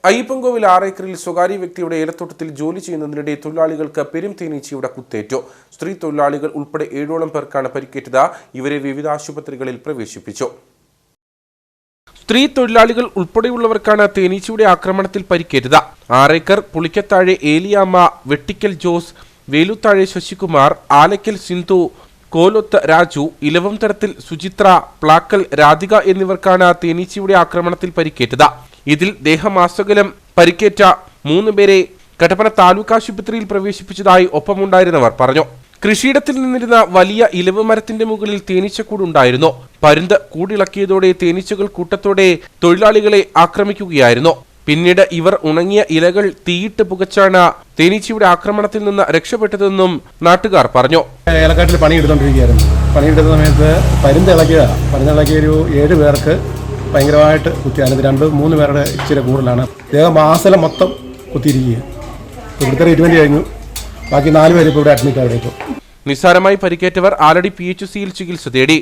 അയ്യപ്പൻകോവിൽ 6 ഏക്കറിൽ സ്വകാര്യ വ്യക്തിയുടെ ഏലത്തോട്ടത്തിൽ ജോലി ചെയ്യുന്നതിനിടെ തൊഴിലാളികൾക്ക് പെരുംതേനീച്ചയുടെ കുത്തേറ്റു. സ്ത്രീ തൊഴിലാളികൾ ഉൾപ്പെടെ 7ഓളം പേർക്കാണ് പരിക്കേറ്റത്. ഇവരെ വിവിധ ആശുപത്രികളിൽ പ്രവേശിപ്പിച്ചു. സ്ത്രീ തൊഴിലാളികൾ ഉൾപ്പെടെയുള്ളവർക്കാണ് തേനീച്ചയുടെ ആക്രമണത്തിൽ പരിക്കേറ്റത്. 6 ഏക്കർ പുളിക്കത്താഴെ ഏലിയാമ്മ, വെട്ടിക്കൽ ജോസ്, വേലുത്താഴെ ശശികുമാർ, ആലക്കൽ സിന്ധു, കോലൊത്ത് രാജു, ഇലവംതടത്തിൽ സുചിത്ര, പ്ലാക്കൽ രാധിക എന്നിവർക്കാണ് തേനീച്ചയുടെ ആക്രമണത്തിൽ പരിക്കേറ്റത്. ഇതിൽ ദേഹമാസകലം പരിക്കേറ്റ 3 പേരെ കട്ടപ്പന താലൂക്ക് ആശുപത്രിയിൽ പ്രവേശിപ്പിച്ചതായി ഒപ്പമുണ്ടായിരുന്നവർ പറഞ്ഞു. കൃഷിയിടത്തിൽ നിന്നിരുന്ന വലിയ ഇലവ് മരത്തിന്റെ മുകളിൽ തേനീച്ചക്കൂടുണ്ടായിരുന്നു. പരുന്ത് കൂടിളക്കിയതോടെ തേനീച്ചകൾ കൂട്ടത്തോടെ തൊഴിലാളികളെ ആക്രമിക്കുകയായിരുന്നു. പിന്നീട് ഇവർ ഉണങ്ങിയ ഇലകൾ തീയിട്ട് പുകച്ചാണ് തേനീച്ചയുടെ ആക്രമണത്തിൽ നിന്ന് രക്ഷപ്പെട്ടതെന്നും നാട്ടുകാർ പറഞ്ഞു. ഏലക്കാട്ടിൽ പണിയെടുത്തോണ്ടിരിക്കുകയായിരുന്നു. പണിയെടുത്ത സമയത്ത് പരുന്തിളക്കിയ ഒരു 7 പേർക്ക് ഭയങ്കരമായിട്ട് കുത്തിയായിരുന്നു. 2-3 പേരുടെ ഇച്ചിരി കൂടുതലാണ്. ദേഹമാസലം മൊത്തം കുത്തിയിരിക്കുക. ഇവിടുത്തെ ട്രീറ്റ്മെന്റ് കഴിഞ്ഞു. ബാക്കി 4 പേര് ഇപ്പോൾ ഇവിടെ അഡ്മിറ്റ് ആയിരുന്നു. നിസ്സാരമായി പരിക്കേറ്റവർ ആലടി PHCയിൽ ചികിത്സ തേടി.